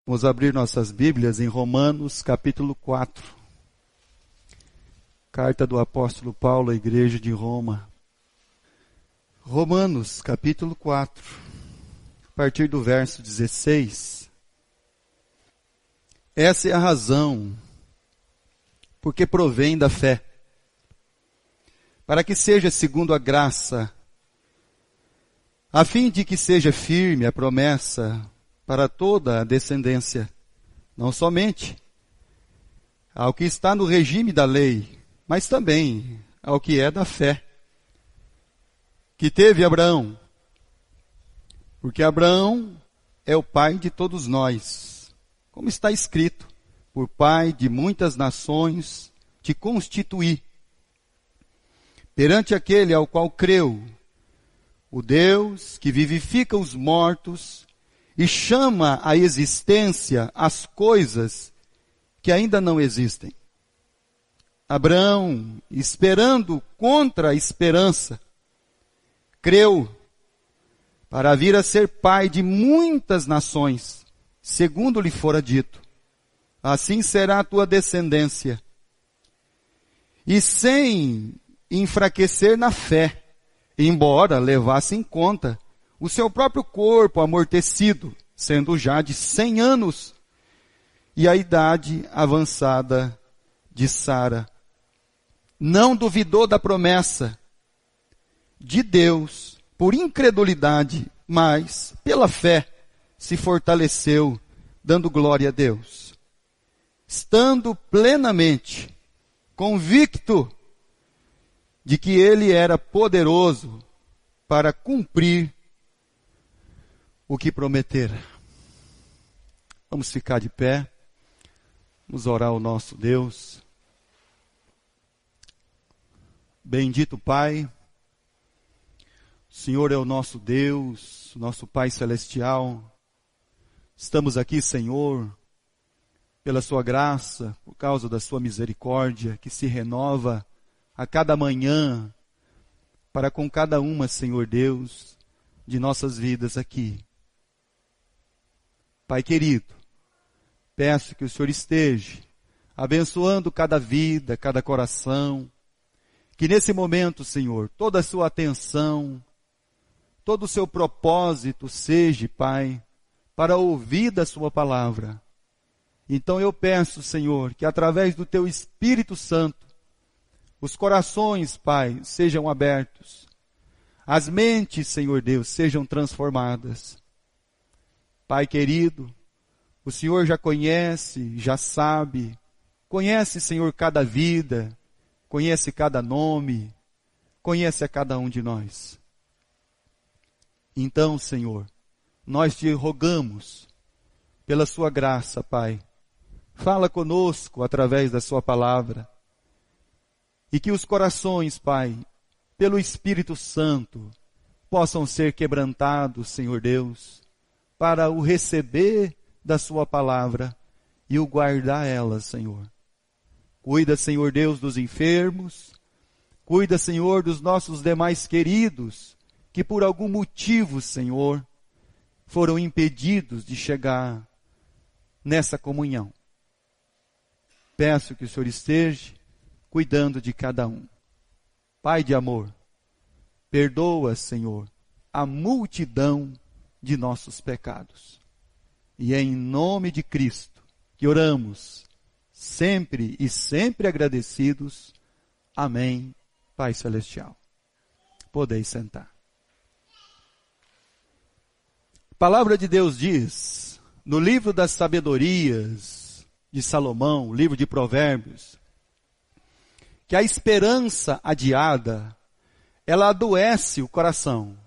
Vamos abrir nossas Bíblias em Romanos, capítulo 4. Carta do apóstolo Paulo à igreja de Roma. Romanos, capítulo 4, a partir do verso 16. Essa é a razão porque provém da fé, para que seja segundo a graça, a fim de que seja firme a promessa para toda a descendência, não somente ao que está no regime da lei, mas também ao que é da fé, que teve Abraão, porque Abraão é o pai de todos nós, como está escrito, por pai de muitas nações te constituí, perante aquele ao qual creu, o Deus que vivifica os mortos e chama à existência as coisas que ainda não existem. Abraão, esperando contra a esperança, creu para vir a ser pai de muitas nações, segundo lhe fora dito. Assim será a tua descendência. E sem enfraquecer na fé, embora levasse em conta o seu próprio corpo amortecido, sendo já de 100 anos, e a idade avançada de Sara. Não duvidou da promessa de Deus por incredulidade, mas pela fé se fortaleceu, dando glória a Deus, estando plenamente convicto de que ele era poderoso para cumprir o que prometera. Vamos ficar de pé, vamos orar ao nosso Deus. Bendito Pai, o Senhor é o nosso Deus, nosso Pai Celestial. Estamos aqui, Senhor, pela sua graça, por causa da sua misericórdia, que se renova a cada manhã, para com cada uma, Senhor Deus, de nossas vidas aqui. Pai querido, peço que o Senhor esteja abençoando cada vida, cada coração, que nesse momento, Senhor, toda a sua atenção, todo o seu propósito seja, Pai, para ouvir da sua palavra. Então eu peço, Senhor, que através do teu Espírito Santo, os corações, Pai, sejam abertos, as mentes, Senhor Deus, sejam transformadas. Pai querido, o Senhor já conhece, já sabe, conhece, Senhor, cada vida, conhece cada nome, conhece a cada um de nós. Então, Senhor, nós te rogamos, pela sua graça, Pai, fala conosco através da sua palavra, e que os corações, Pai, pelo Espírito Santo, possam ser quebrantados, Senhor Deus, para o receber da sua palavra e o guardar ela, Senhor. Cuida, Senhor Deus, dos enfermos, cuida, Senhor, dos nossos demais queridos, que por algum motivo, Senhor, foram impedidos de chegar nessa comunhão. Peço que o Senhor esteja cuidando de cada um. Pai de amor, perdoa, Senhor, a multidão de nossos pecados. E é em nome de Cristo que oramos, sempre e sempre agradecidos. Amém, Pai Celestial. Podeis sentar. A palavra de Deus diz, no livro das sabedorias de Salomão, livro de Provérbios, que a esperança adiada, ela adoece o coração.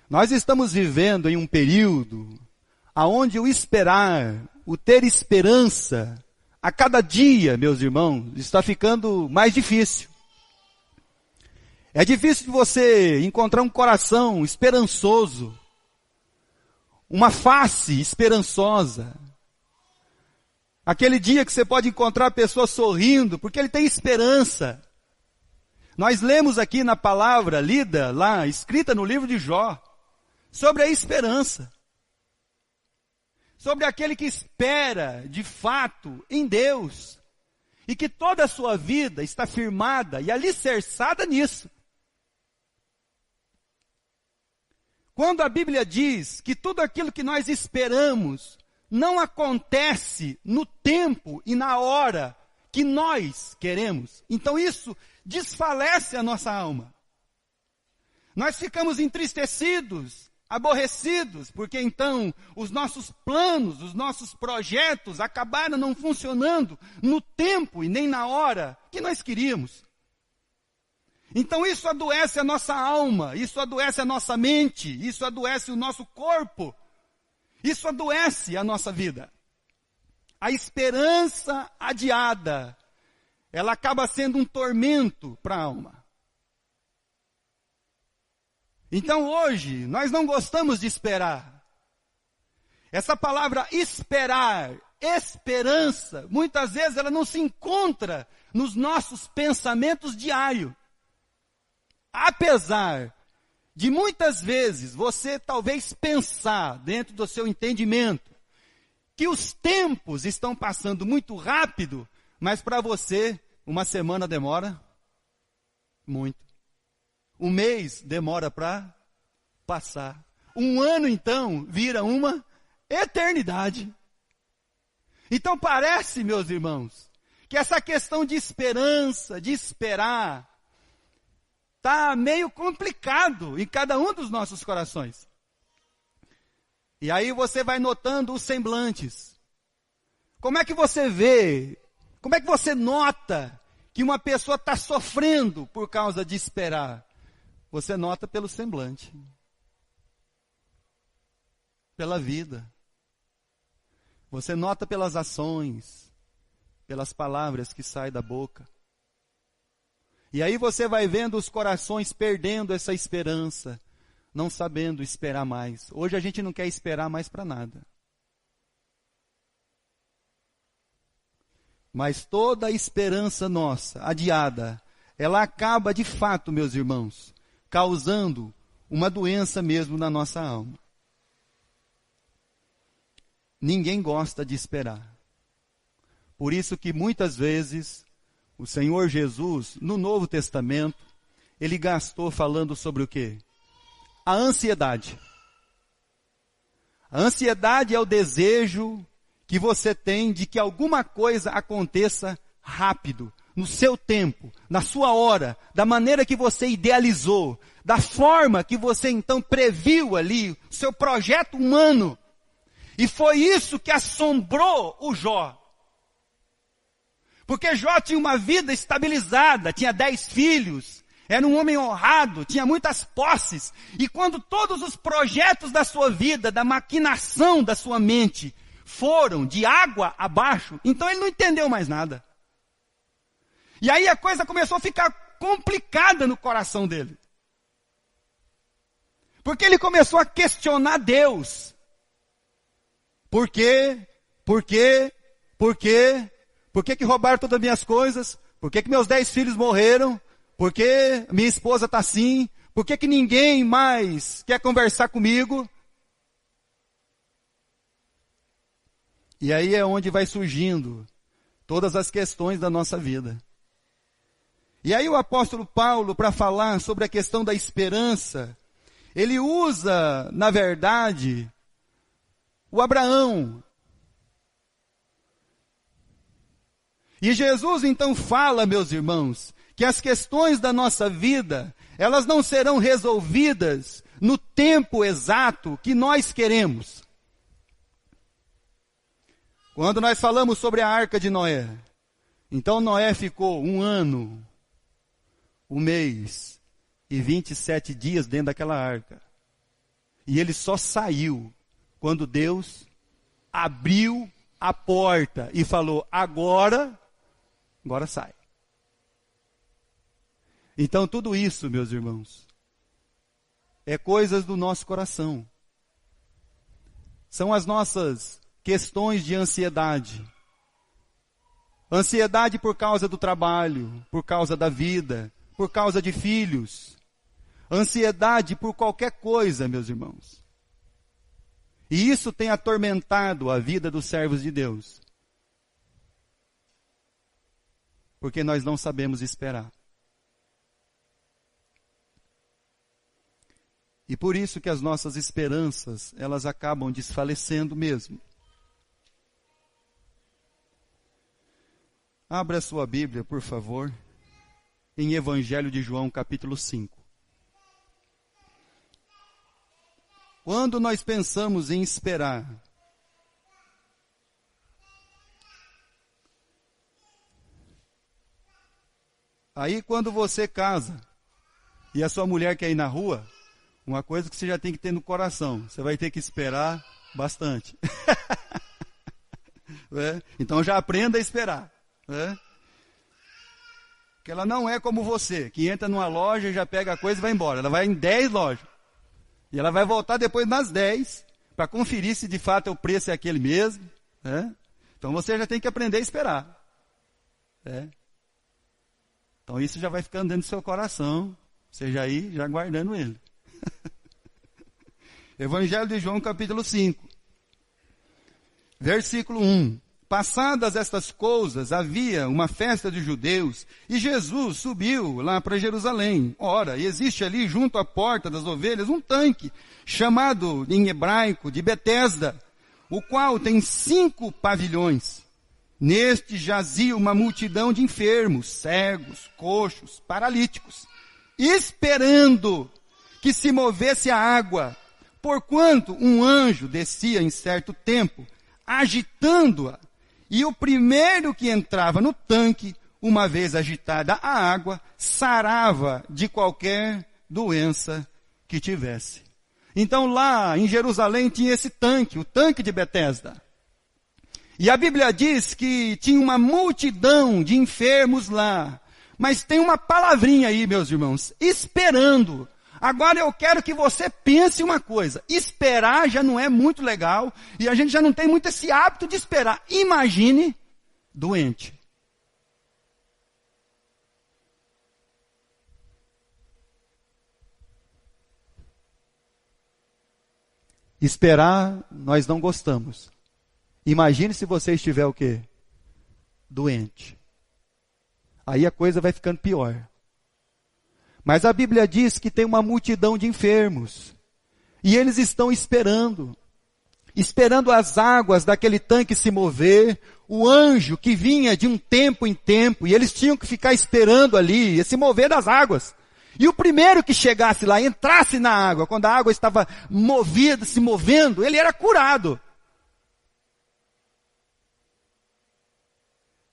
Nós estamos vivendo em um período onde o esperar, o ter esperança, a cada dia, meus irmãos, está ficando mais difícil. É difícil de você encontrar um coração esperançoso, uma face esperançosa. Aquele dia que você pode encontrar a pessoa sorrindo, porque ele tem esperança. Nós lemos aqui na palavra lida lá, escrita no livro de Jó, sobre a esperança. sobre aquele que espera, de fato, em Deus, e que toda a sua vida está firmada e alicerçada nisso. Quando a Bíblia diz que tudo aquilo que nós esperamos não acontece no tempo e na hora que nós queremos, então isso desfalece a nossa alma. Nós ficamos entristecidos, aborrecidos, porque então os nossos planos, os nossos projetos acabaram não funcionando no tempo e nem na hora que nós queríamos. Então isso adoece a nossa alma, isso adoece a nossa mente, isso adoece o nosso corpo, isso adoece a nossa vida. A esperança adiada, ela acaba sendo um tormento para a alma. Então hoje, nós não gostamos de esperar. Essa palavra esperar, esperança, muitas vezes ela não se encontra nos nossos pensamentos diários. Apesar de muitas vezes você talvez pensar dentro do seu entendimento que os tempos estão passando muito rápido, mas para você uma semana demora muito. Um mês demora para passar. Um ano então vira uma eternidade. Então parece, meus irmãos, que essa questão de esperança, de esperar, está meio complicado em cada um dos nossos corações. E aí você vai notando os semblantes. Como é que você vê, como é que você nota que uma pessoa está sofrendo por causa de esperar? Você nota pelo semblante, pela vida. Você nota pelas ações, pelas palavras que saem da boca. E aí você vai vendo os corações perdendo essa esperança, não sabendo esperar mais. Hoje a gente não quer esperar mais para nada. Mas toda a esperança nossa, adiada, ela acaba de fato, meus irmãos, causando uma doença mesmo na nossa alma. Ninguém gosta de esperar. Por isso que muitas vezes o Senhor Jesus, no Novo Testamento, ele gastou falando sobre o quê? A ansiedade. A ansiedade é o desejo que você tem de que alguma coisa aconteça rápido, no seu tempo, na sua hora, da maneira que você idealizou, da forma que você então previu ali, o seu projeto humano. E foi isso que assombrou o Jó. Porque Jó tinha uma vida estabilizada, tinha 10 filhos, era um homem honrado, tinha muitas posses. E quando todos os projetos da sua vida, da maquinação da sua mente, foram de água abaixo, então ele não entendeu mais nada. E aí a coisa começou a ficar complicada no coração dele. Porque ele começou a questionar Deus. Por quê? Por quê? Por quê? Por que que roubaram todas as minhas coisas? Por que que meus 10 filhos morreram? Por que minha esposa está assim? Por que que ninguém mais quer conversar comigo? E aí é onde vai surgindo todas as questões da nossa vida. E aí o apóstolo Paulo, para falar sobre a questão da esperança, ele usa, na verdade, o Abraão. E Jesus então fala, meus irmãos, que as questões da nossa vida, elas não serão resolvidas no tempo exato que nós queremos. Quando nós falamos sobre a arca de Noé, então Noé ficou 1 ano, 1 mês e 27 dias dentro daquela arca. E ele só saiu quando Deus abriu a porta e falou, agora sai. Então tudo isso, meus irmãos, é coisas do nosso coração. São as nossas questões de ansiedade. Ansiedade por causa do trabalho, por causa da vida, por causa de filhos. Ansiedade por qualquer coisa, meus irmãos. E isso tem atormentado a vida dos servos de Deus. Porque nós não sabemos esperar. E por isso que as nossas esperanças, elas acabam desfalecendo mesmo. Abra a sua Bíblia, por favor, em Evangelho de João, capítulo 5. Quando nós pensamos em esperar, aí quando você casa e a sua mulher quer ir na rua, uma coisa que você já tem que ter no coração, você vai ter que esperar bastante. Então já aprenda a esperar. Porque ela não é como você, que entra numa loja, já pega a coisa e vai embora. Ela vai em 10 lojas. E ela vai voltar depois nas 10, para conferir se de fato o preço é aquele mesmo. Então você já tem que aprender a esperar. Então isso já vai ficando dentro do seu coração. Você já ir já guardando ele. Evangelho de João, capítulo 5. Versículo 1. Passadas estas coisas, havia uma festa de judeus, e Jesus subiu lá para Jerusalém. Ora, existe ali junto à porta das ovelhas um tanque, chamado em hebraico de Betesda, o qual tem 5 pavilhões. Neste jazia uma multidão de enfermos, cegos, coxos, paralíticos, esperando que se movesse a água, porquanto um anjo descia em certo tempo, agitando-a. E o primeiro que entrava no tanque, uma vez agitada a água, sarava de qualquer doença que tivesse. Então lá em Jerusalém tinha esse tanque, o tanque de Betesda. E a Bíblia diz que tinha uma multidão de enfermos lá. Mas tem uma palavrinha aí, meus irmãos, esperando. Agora eu quero que você pense uma coisa. Esperar já não é muito legal. E a gente já não tem muito esse hábito de esperar. Imagine doente. Esperar, nós não gostamos. Imagine se você estiver o quê? Doente. Aí a coisa vai ficando pior. Mas a Bíblia diz que tem uma multidão de enfermos. E eles estão esperando. Esperando as águas daquele tanque se mover. O anjo que vinha de um tempo em tempo. E eles tinham que ficar esperando ali, se mover das águas. E o primeiro que chegasse lá, entrasse na água, quando a água estava movida, se movendo, ele era curado.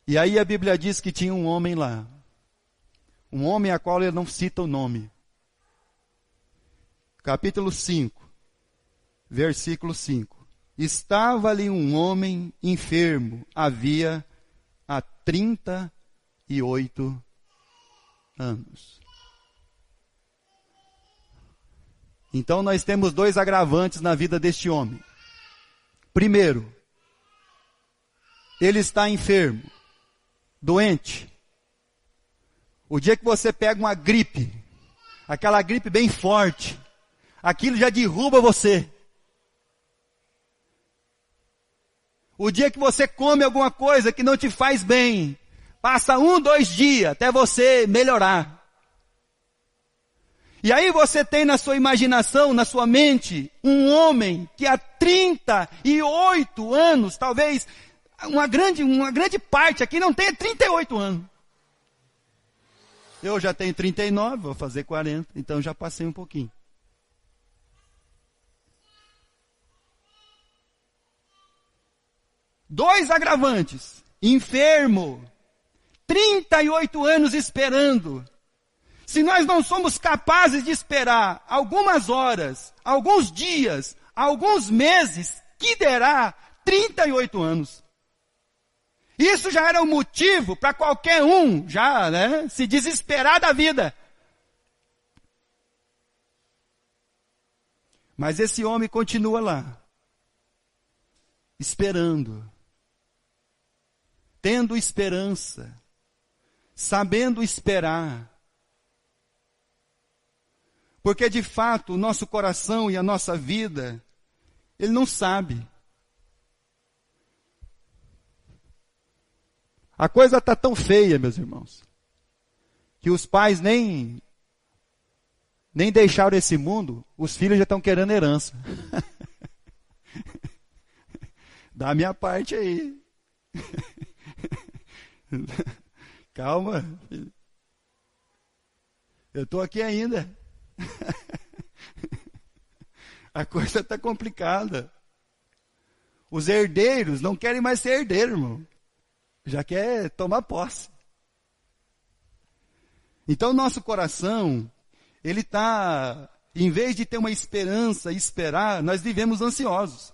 E aí a Bíblia diz que tinha um homem lá. Um homem a qual ele não cita o nome. Capítulo 5, versículo 5. Estava ali um homem enfermo, havia há 38 anos. Então nós temos 2 agravantes na vida deste homem. Primeiro, ele está enfermo, doente. O dia que você pega uma gripe, aquela gripe bem forte, aquilo já derruba você. O dia que você come alguma coisa que não te faz bem, passa 1, 2 dias até você melhorar. E aí você tem na sua imaginação, na sua mente, um homem que há 38 anos, talvez uma grande parte aqui não tenha 38 anos. Eu já tenho 39, vou fazer 40, então já passei um pouquinho. Dois agravantes. Enfermo. 38 anos esperando. Se nós não somos capazes de esperar algumas horas, alguns dias, alguns meses, que derá 38 anos. Isso já era um motivo para qualquer um já, se desesperar da vida. Mas esse homem continua lá, esperando, tendo esperança, sabendo esperar. Porque de fato o nosso coração e a nossa vida, Ele não sabe. A coisa está tão feia, meus irmãos, que os pais nem deixaram esse mundo, os filhos já estão querendo herança. Dá a minha parte aí. Calma, filho. Eu estou aqui ainda. A coisa está complicada. Os herdeiros não querem mais ser herdeiros, irmão. Já quer tomar posse. Então, nosso coração, ele está, em vez de ter uma esperança e esperar, nós vivemos ansiosos.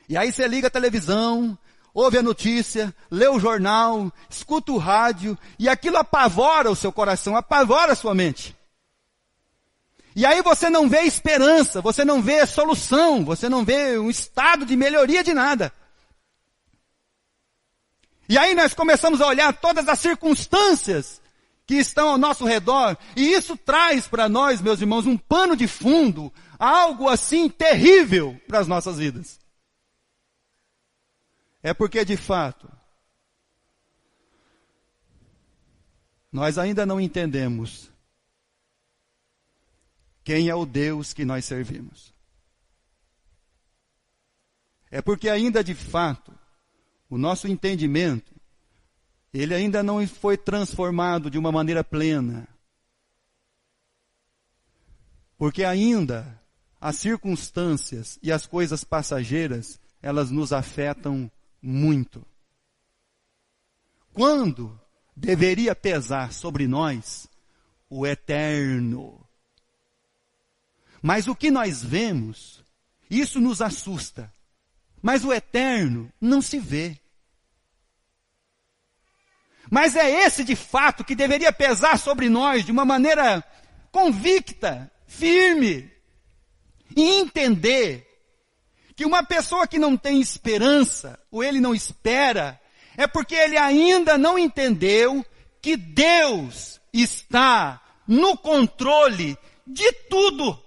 E aí você liga a televisão, ouve a notícia, lê o jornal, escuta o rádio, e aquilo apavora o seu coração, apavora a sua mente. E aí você não vê esperança, você não vê solução, você não vê um estado de melhoria de nada. E aí nós começamos a olhar todas as circunstâncias que estão ao nosso redor, e isso traz para nós, meus irmãos, um pano de fundo, algo assim terrível para as nossas vidas. É porque, de fato, nós ainda não entendemos quem é o Deus que nós servimos. É porque ainda, de fato, o nosso entendimento, ele ainda não foi transformado de uma maneira plena. Porque ainda as circunstâncias e as coisas passageiras, elas nos afetam muito. Quando deveria pesar sobre nós o eterno. Mas o que nós vemos, isso nos assusta. Mas o eterno não se vê. Mas é esse de fato que deveria pesar sobre nós de uma maneira convicta, firme. E entender que uma pessoa que não tem esperança, ou ele não espera, é porque ele ainda não entendeu que Deus está no controle de tudo.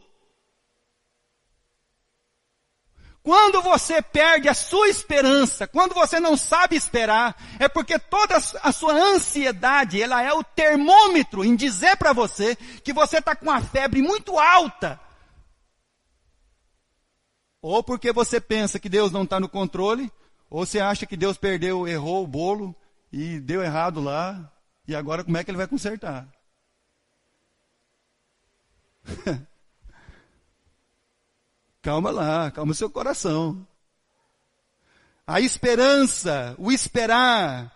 Quando você perde a sua esperança, quando você não sabe esperar, é porque toda a sua ansiedade, ela é o termômetro em dizer para você que você está com uma febre muito alta. Ou porque você pensa que Deus não está no controle, ou você acha que Deus errou o bolo e deu errado lá, e agora como é que ele vai consertar? Calma lá, calma o seu coração. A esperança, o esperar,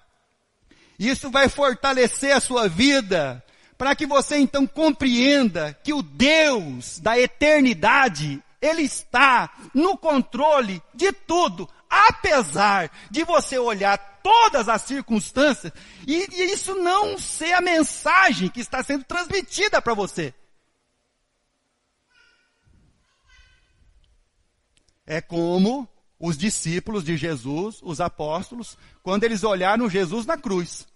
isso vai fortalecer a sua vida, para que você então compreenda que o Deus da eternidade, Ele está no controle de tudo, apesar de você olhar todas as circunstâncias, e isso não ser a mensagem que está sendo transmitida para você. É como os discípulos de Jesus, os apóstolos, quando eles olharam Jesus na cruz.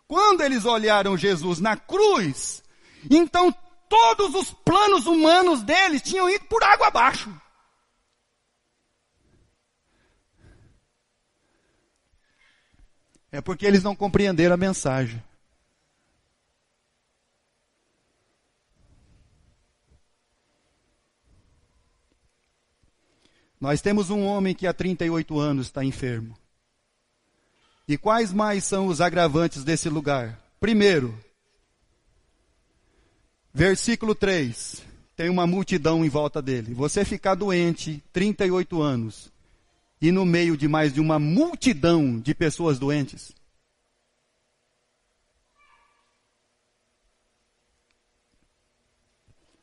Quando eles olharam Jesus na cruz, então todos os planos humanos deles tinham ido por água abaixo. É porque eles não compreenderam a mensagem. Nós temos um homem que há 38 anos está enfermo. E quais mais são os agravantes desse lugar? Primeiro, versículo 3, tem uma multidão em volta dele. Você ficar doente, 38 anos, e no meio de mais de uma multidão de pessoas doentes.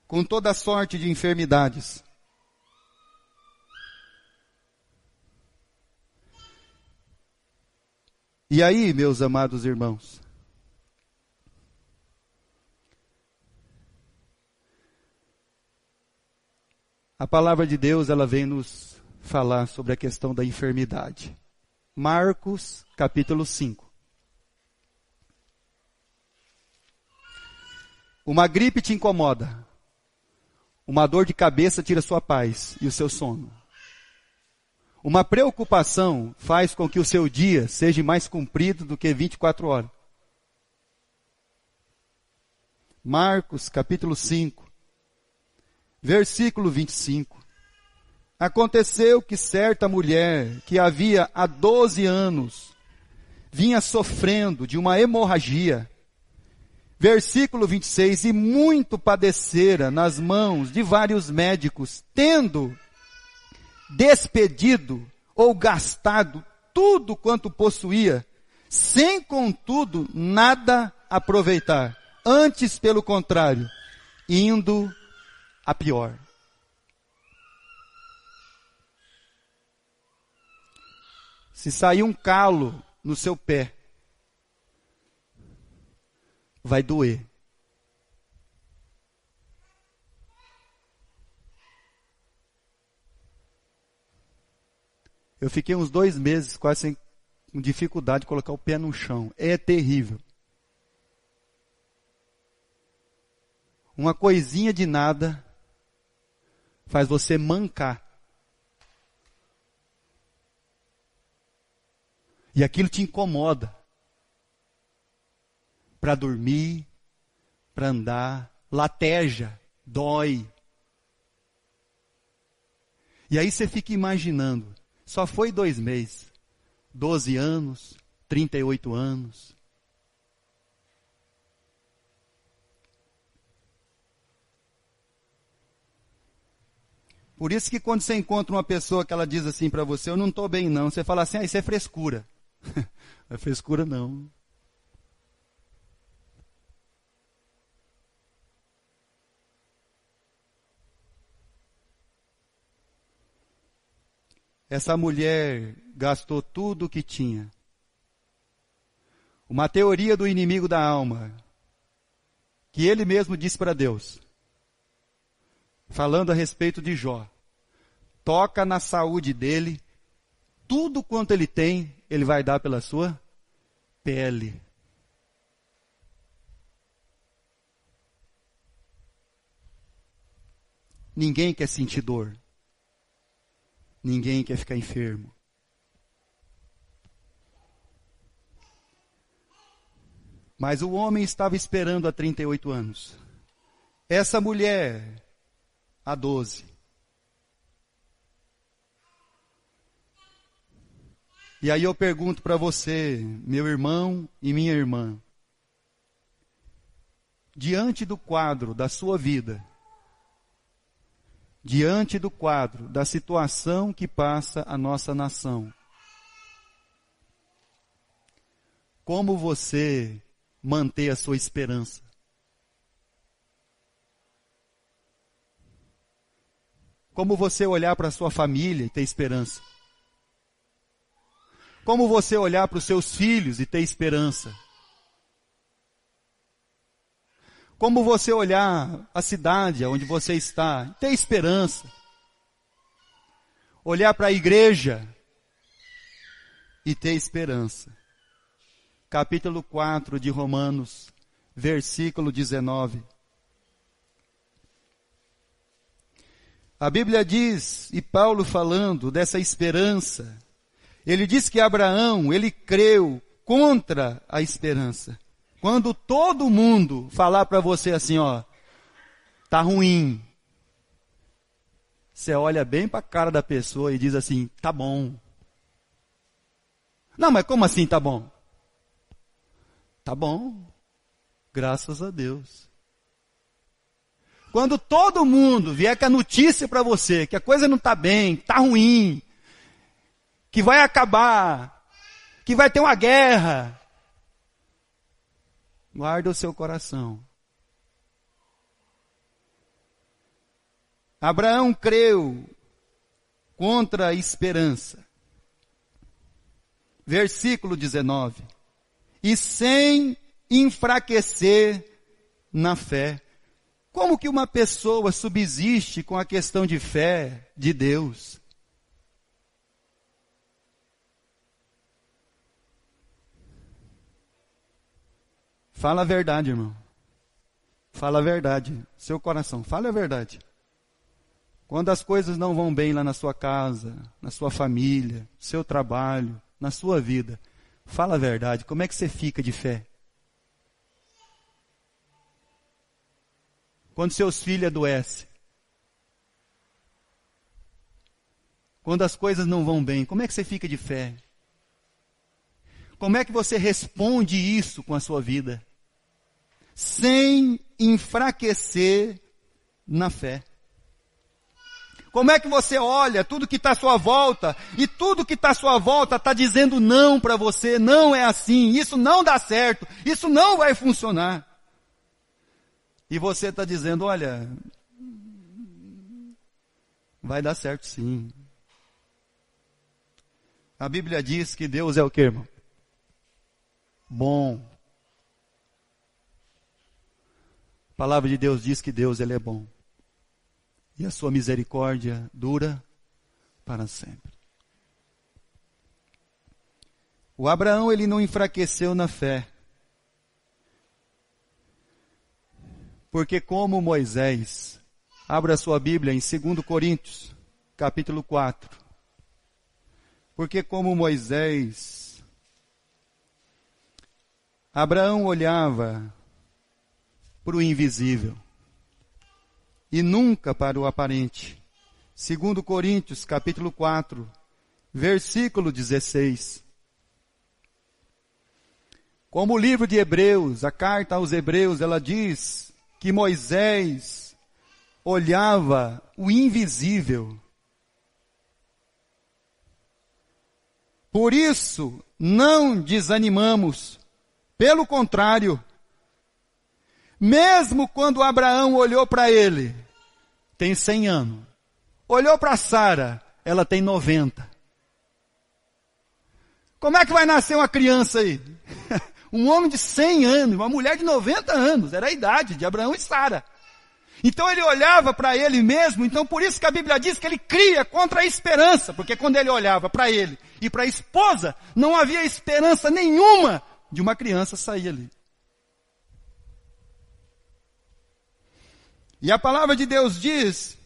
Com toda sorte de enfermidades. E aí, meus amados irmãos, a palavra de Deus, ela vem nos falar sobre a questão da enfermidade. Marcos, capítulo 5. Uma gripe te incomoda. Uma dor de cabeça tira sua paz e o seu sono. Uma preocupação faz com que o seu dia seja mais comprido do que 24 horas. Marcos, capítulo 5, versículo 25. Aconteceu que certa mulher, que havia há 12 anos, vinha sofrendo de uma hemorragia. Versículo 26, e muito padecera nas mãos de vários médicos, tendo despedido ou gastado tudo quanto possuía, sem contudo nada aproveitar. Antes, pelo contrário, indo a pior. Se sair um calo no seu pé, vai doer. Eu fiquei uns 2 meses quase com dificuldade de colocar o pé no chão. É terrível. Uma coisinha de nada faz você mancar. E aquilo te incomoda. Para dormir, para andar, lateja, dói. E aí você fica imaginando, só foi 2 meses, 12 anos, 38 anos. Por isso que quando você encontra uma pessoa que ela diz assim para você, eu não estou bem não, você fala assim, isso é frescura. Não é frescura não. Essa mulher gastou tudo o que tinha. Uma teoria do inimigo da alma, que ele mesmo disse para Deus, falando a respeito de Jó. Toca na saúde dele, tudo quanto ele tem, ele vai dar pela sua pele. Ninguém quer sentir dor. Ninguém quer ficar enfermo. Mas o homem estava esperando há 38 anos. Essa mulher, há 12. E aí eu pergunto para você, meu irmão e minha irmã, diante do quadro da sua vida, diante do quadro da situação que passa a nossa nação, como você manter a sua esperança? Como você olhar para a sua família e ter esperança? Como você olhar para os seus filhos e ter esperança? Como você olhar a cidade onde você está e ter esperança? Olhar para a igreja e ter esperança. Capítulo 4 de Romanos, versículo 19. A Bíblia diz, e Paulo falando dessa esperança, ele diz que Abraão, ele creu contra a esperança. Quando todo mundo falar para você assim, ó, tá ruim, você olha bem para a cara da pessoa e diz assim, tá bom. Não, mas como assim tá bom? Tá bom, graças a Deus. Quando todo mundo vier com a notícia para você que a coisa não está bem, está ruim, que vai acabar, que vai ter uma guerra, guarda o seu coração. Abraão creu contra a esperança. Versículo 19. E sem enfraquecer na fé. Como que uma pessoa subsiste com a questão de fé de Deus? Fala a verdade, irmão. Fala a verdade. Seu coração, fala a verdade. Quando as coisas não vão bem lá na sua casa, na sua família, no seu trabalho, na sua vida, fala a verdade, como é que você fica de fé? Quando seus filhos adoecem, quando as coisas não vão bem, como é que você fica de fé? Como é que você responde isso com a sua vida? Sem enfraquecer na fé. Como é que você olha tudo que está à sua volta, e tudo que está à sua volta está dizendo não para você, não é assim, isso não dá certo, isso não vai funcionar. E você está dizendo, olha, vai dar certo sim. A Bíblia diz que Deus é o quê, irmão? Bom. A palavra de Deus diz que Deus, Ele é bom. E a sua misericórdia dura para sempre. O Abraão, ele não enfraqueceu na fé. Porque como Moisés, abra sua Bíblia em 2 Coríntios, capítulo 4. Porque como Moisés, Abraão olhava para o invisível e nunca para o aparente. 2 Coríntios, capítulo 4, versículo 16. Como o livro de Hebreus, a carta aos Hebreus, ela diz que Moisés olhava o invisível. Por isso, não desanimamos. Pelo contrário, mesmo quando Abraão olhou para ele, tem 100 anos. Olhou para Sara, ela tem 90. Como é que vai nascer uma criança aí? Um homem de 100 anos, uma mulher de 90 anos, era a idade de Abraão e Sara. Então ele olhava para ele mesmo, então por isso que a Bíblia diz que ele cria contra a esperança, porque quando ele olhava para ele e para a esposa, não havia esperança nenhuma de uma criança sair ali. E a palavra de Deus diz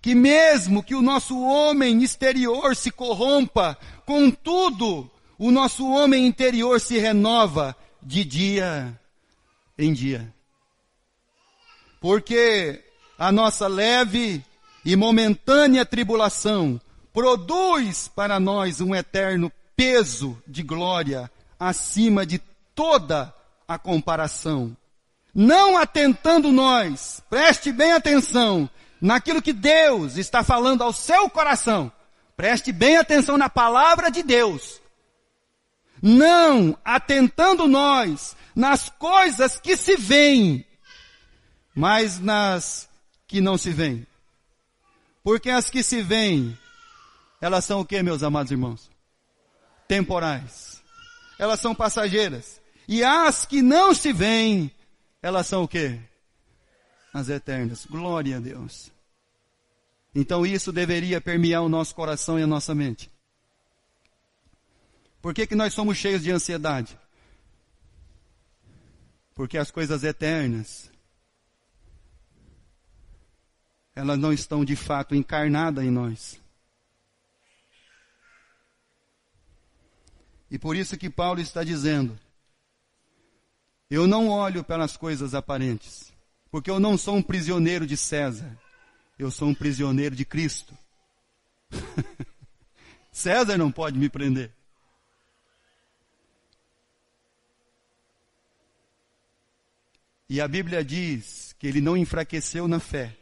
que mesmo que o nosso homem exterior se corrompa, contudo, o nosso homem interior se renova de dia em dia. Porque a nossa leve e momentânea tribulação produz para nós um eterno peso de glória acima de toda a comparação. Não atentando nós, preste bem atenção naquilo que Deus está falando ao seu coração. Preste bem atenção na palavra de Deus. Não atentando nós nas coisas que se veem, mas nas que não se veem. Porque as que se veem, elas são o que, meus amados irmãos? Temporais. Elas são passageiras. E as que não se veem, elas são o que? As eternas. Glória a Deus. Então isso deveria permear o nosso coração e a nossa mente. Por que nós somos cheios de ansiedade? Porque as coisas eternas, elas não estão de fato encarnadas em nós. E por isso que Paulo está dizendo, eu não olho pelas coisas aparentes, porque eu não sou um prisioneiro de César, eu sou um prisioneiro de Cristo. César não pode me prender. E a Bíblia diz que ele não enfraqueceu na fé.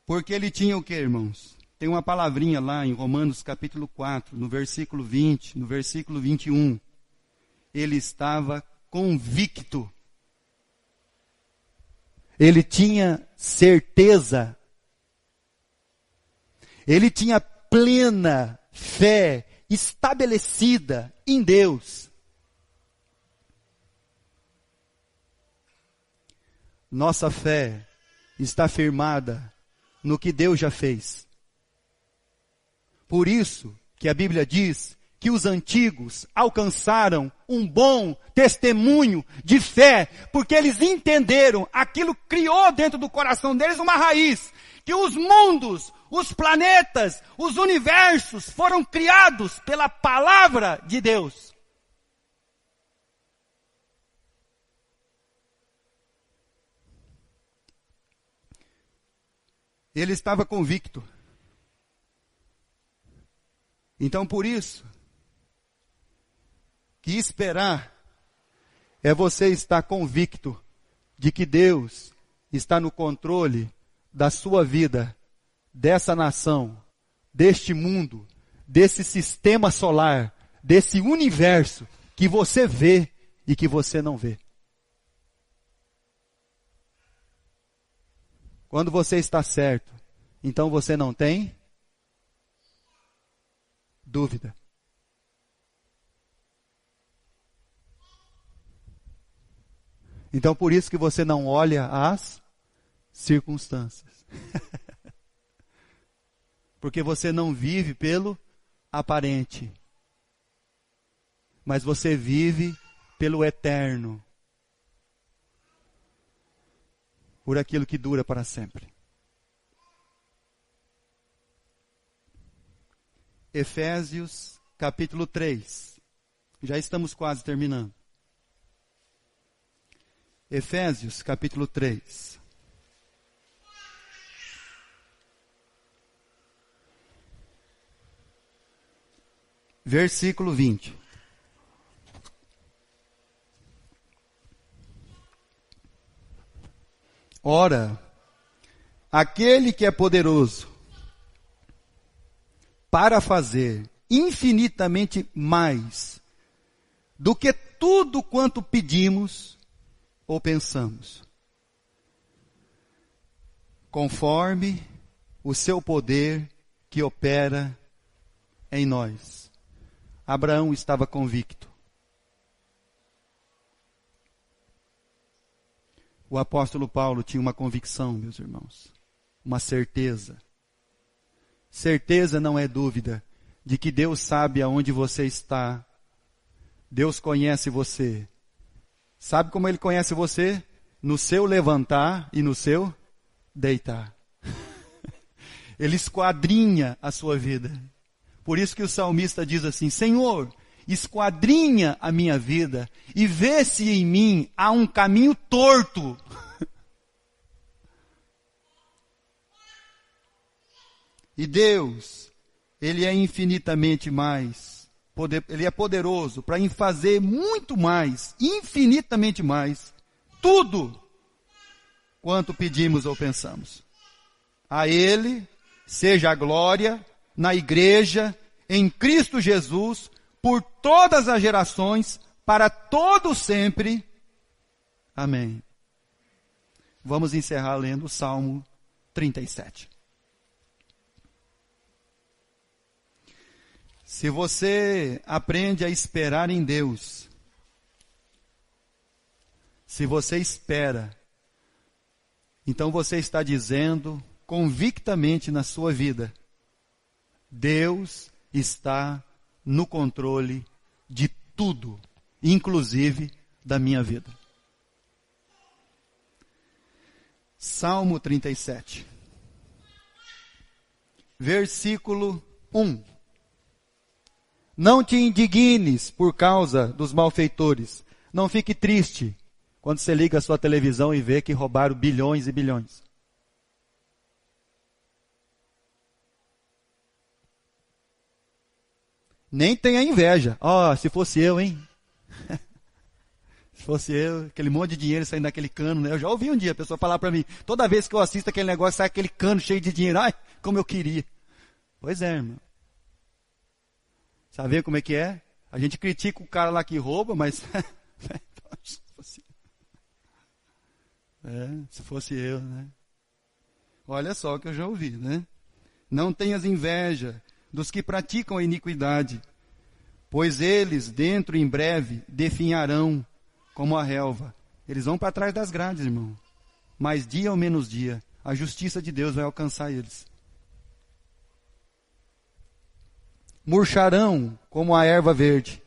Porque ele tinha o que, irmãos? Tem uma palavrinha lá em Romanos capítulo 4, no versículo 20, no versículo 21. Ele estava convicto. Ele tinha certeza. Ele tinha plena fé estabelecida em Deus. Nossa fé está firmada no que Deus já fez. Por isso que a Bíblia diz que os antigos alcançaram um bom testemunho de fé, porque eles entenderam, aquilo criou dentro do coração deles uma raiz, que os mundos, os planetas, os universos foram criados pela palavra de Deus. Ele estava convicto. Então, por isso, que esperar é você estar convicto de que Deus está no controle da sua vida, dessa nação, deste mundo, desse sistema solar, desse universo que você vê e que você não vê. Quando você está certo, então você não tem dúvida. Então por isso que você não olha as circunstâncias. Porque você não vive pelo aparente. Mas você vive pelo eterno. Por aquilo que dura para sempre. Efésios capítulo 3. Já estamos quase terminando. Efésios capítulo 3. Versículo 20. Ora, aquele que é poderoso para fazer infinitamente mais do que tudo quanto pedimos ou pensamos, conforme o seu poder que opera em nós. Abraão estava convicto. O apóstolo Paulo tinha uma convicção, meus irmãos, uma certeza. Certeza não é dúvida de que Deus sabe aonde você está. Deus conhece você. Sabe como Ele conhece você? No seu levantar e no seu deitar. Ele esquadrinha a sua vida. Por isso que o salmista diz assim: Senhor, esquadrinha a minha vida e vê se em mim há um caminho torto. E Deus, Ele é infinitamente mais, Ele é poderoso para fazer muito mais, infinitamente mais, tudo quanto pedimos ou pensamos. A Ele seja a glória na igreja, em Cristo Jesus, por todas as gerações, para todo sempre. Amém. Vamos encerrar lendo o Salmo 37. Se você aprende a esperar em Deus, se você espera, então você está dizendo convictamente na sua vida: Deus está no controle de tudo, inclusive da minha vida. Salmo 37, versículo 1. Não te indignes por causa dos malfeitores. Não fique triste quando você liga a sua televisão e vê que roubaram bilhões e bilhões. Nem tenha inveja. Se fosse eu, hein? Se fosse eu, aquele monte de dinheiro saindo daquele cano, né? Eu já ouvi um dia a pessoa falar para mim, toda vez que eu assisto aquele negócio, sai aquele cano cheio de dinheiro. Ai, como eu queria. Pois é, irmão. Sabe como é que é? A gente critica o cara lá que rouba, mas se fosse eu, né? Olha só o que eu já ouvi, né? Não tenhas inveja dos que praticam a iniquidade, pois eles, dentro em breve, definharão como a relva. Eles vão para trás das grades, irmão. Mas dia ou menos dia, a justiça de Deus vai alcançar eles. murcharão como a erva verde.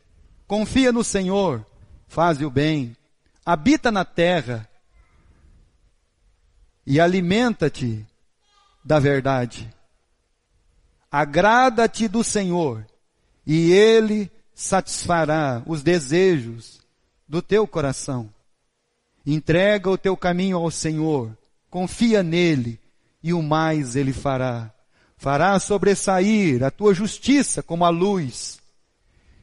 Confia no Senhor, faze o bem, habita na terra e alimenta-te da verdade. Agrada-te do Senhor, e Ele satisfará os desejos do teu coração. Entrega o teu caminho ao Senhor, confia nele, e o mais Ele fará. Fará sobressair a tua justiça como a luz,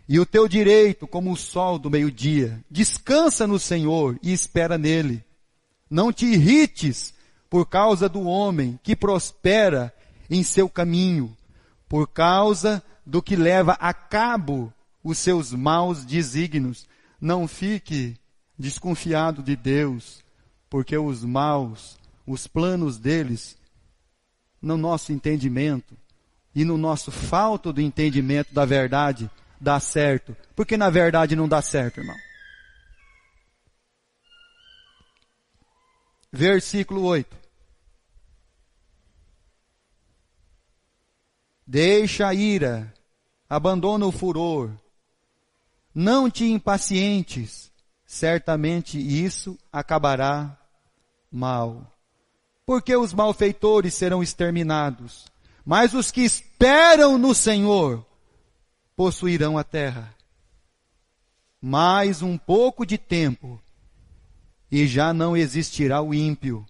e o teu direito como o sol do meio-dia. Descansa no Senhor e espera nele. Não te irrites por causa do homem que prospera em seu caminho, por causa do que leva a cabo os seus maus desígnios. Não fique desconfiado de Deus, porque os maus, os planos deles, no nosso entendimento e no nosso falta do entendimento da verdade, dá certo. Porque na verdade não dá certo, irmão. Versículo 8. Deixa a ira, abandona o furor, não te impacientes, certamente isso acabará mal. Porque os malfeitores serão exterminados, mas os que esperam no Senhor possuirão a terra. Mais um pouco de tempo, e já não existirá o ímpio.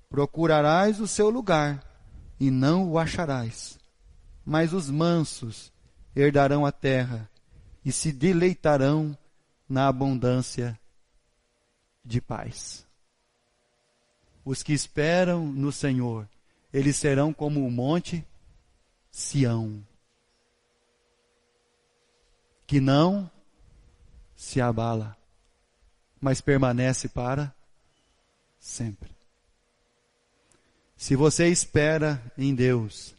Procurarás o seu lugar, e não o acharás. Mas os mansos herdarão a terra, e se deleitarão na abundância de paz. Os que esperam no Senhor, eles serão como o monte Sião, que não se abala, mas permanece para sempre. Se você espera em Deus,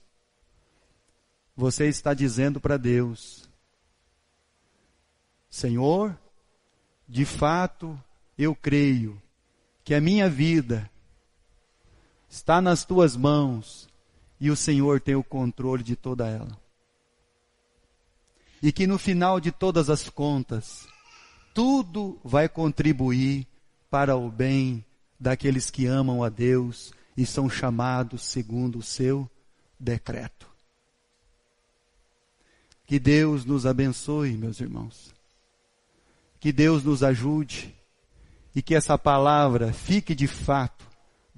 você está dizendo para Deus: Senhor, de fato eu creio que a minha vida está nas tuas mãos e o Senhor tem o controle de toda ela. E que no final de todas as contas, tudo vai contribuir para o bem daqueles que amam a Deus e são chamados segundo o seu decreto. Que Deus nos abençoe, meus irmãos. Que Deus nos ajude e que essa palavra fique de fato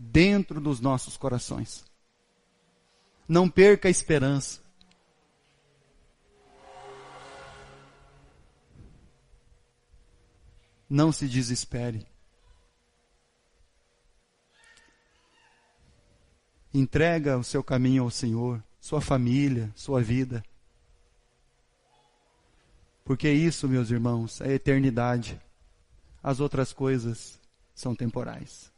dentro dos nossos corações. Não perca a esperança. Não se desespere. Entrega o seu caminho ao Senhor, sua família, sua vida. Porque isso, meus irmãos, é eternidade. As outras coisas são temporais.